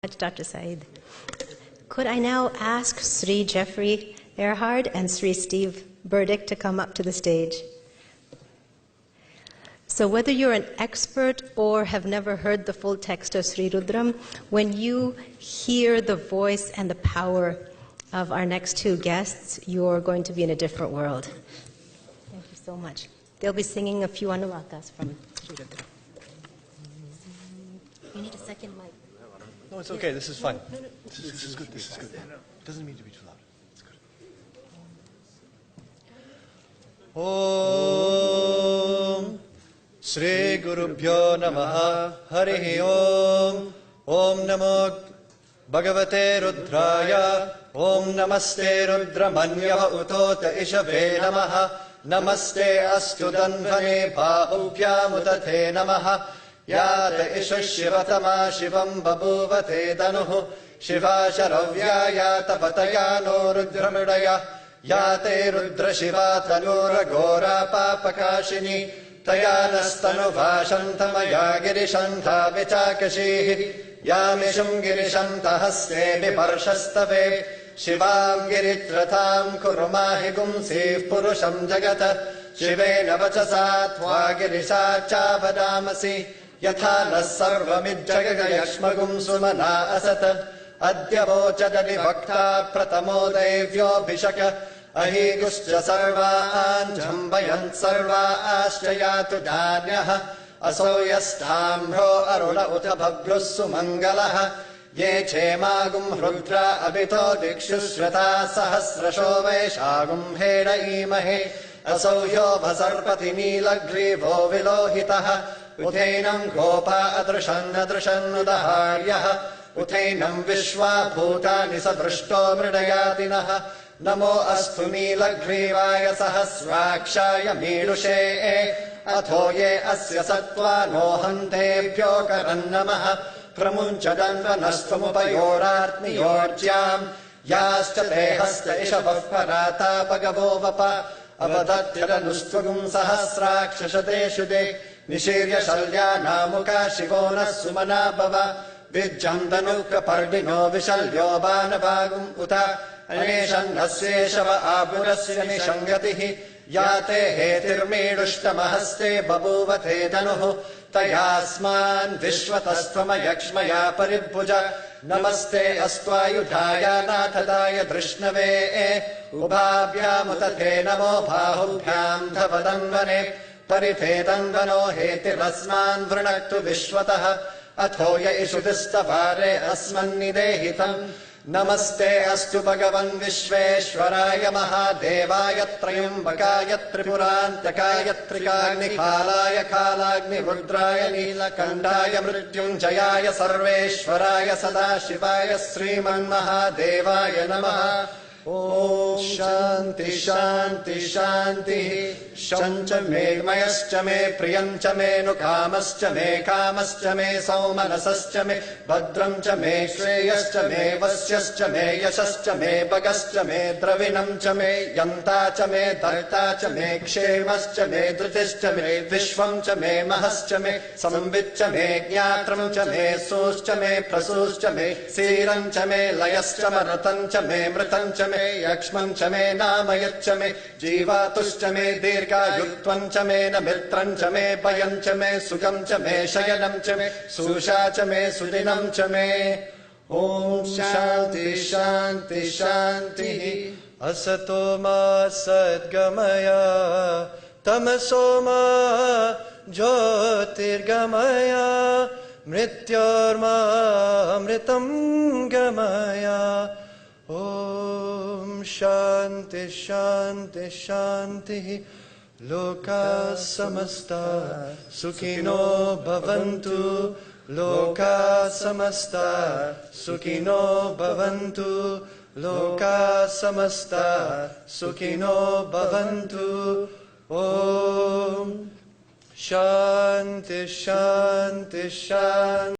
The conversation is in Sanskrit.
Dr. Saeed. Could I now ask Sri Jeffrey Erhard and Sri Steve Burdick to come up to the stage? So whether you're an expert or have never heard the full text of Sri Rudram, when you hear the voice and the power of our next two guests, you're going to be in a different world. Thank you so much. They'll be singing a few anulakas from Sri Rudram. You need a second mic. No, it's okay. This is fine. This is good. This is good. It doesn't need to be too loud. It's good. Om Shri Gurubhyo Namaha Harihi Om Om Namo Bhagavate Rudraya Om Namaste Rudramanyava Utota Ishave Namaha Namaste Astu Danvane Bhahubhyam Utate Namaha Yata Isha Shivatama Shivam Babuvate Danuhu Shiva Sharavya Yata Patayano Rudramidaya Yate Rudra Shiva Tanura Gora Papakashini Tayanastanu Vashantamaya Girishanta Vichakashihi Yamishum Girishanta Haste Viparshastave Shivam Giritratam Kurumahi Gumsi Purusham Jagata Shivena Vachasa Tva Girishacha Vadamasi Yatha Nasarvamidjagayashmagum Sumana Asata Adyavochadani Bhakta Pratamo Devyo Bhishaka Ahiguscha Sarvaan Jambayant Sarva Ashchayatu Danyaha Asoyastamro Arula Utabhablus Sumangalaha Ye Chemagum Rudra Abito Dikshushrata Sahasrasho Vaishagum Heda Imahe Asoyo Vasarpati Nilagrivo Vilohitaha Utheinam Gopa Adrishan Adrishan Udaharyaha Utheinam Vishwa Bhutani Sadrishto Mridayatinaha Namo Astu Nilaghrivaya Sahasrakshaya Mirushe Athoye Asya Sattva Nohantebhyo Karannamaha Pramunchadanvanastumupayoratni Yorjyam Yascha Tehasta Ishabhparata Bhagavovapa Avadatyadannustvagum Sahasrakshashadeshude Nishirya Shalya Namuka Shivona Sumana Bhava Vijjandanuka Pardino Vishalyo Banavagum Uta Aneshan Nasyeshava Abhurasya Nishangatihi Yate Hetirmedushtamahasте Babuvate Danuhu Tayasman Vishwatastvama Paribhuja Namaste Astvayudhaya Nathadaya Drishnave Ubhabhyamutate Namo Bahubhyam Dhavadanvane Pariphetanvano Hetirasman Vrinaktu Vishwataha Athoya Ishudistavare Asman Nidehitam Namaste Astu Bhagavan Vishveshwaraya Mahadevaya Trayambakaya Tripurantakaya Trikagni Khalaya Khalagni Rudraya Nilakandaya Mrityunjayaya Sarveshwaraya Sadashivaya Sriman Mahadevaya Namaha Om Shanti Shanti Shanti Shancha me Mayascha me Priyancha me Nukamascha me Kamascha me Saumanasascha me Bhadramcha me Shreyascha me Vasyascha me Yashascha me Bhagascha me Dravinamcha me Yantacha me Dhartacha me Kshemascha me Dhritischa me Vishwamcha me Mahascha me Samvitcha me Jnatramcha me Suscha me Prasuscha me Sirancha me Layascha Maratancha me Mritancha me Yakshmancha me Namayatcha me Jivatushcha me Dirghayutvancha me Namirtrancha me Bhayancha me Sugamcha me Shayanamcha me Sushacha me Sudinamcha me Om Shanti Shanti Shanti Asatoma Sadgamaya Tamasoma Jyotirgamaya Mrityorma Amritam Gamaya Om Shanti Shanti Shanti Loka Samasta Sukhino Bhavantu Loka Samasta Sukhino Bhavantu Loka Samasta Sukhino Bhavantu Om Shanti Shanti Shanti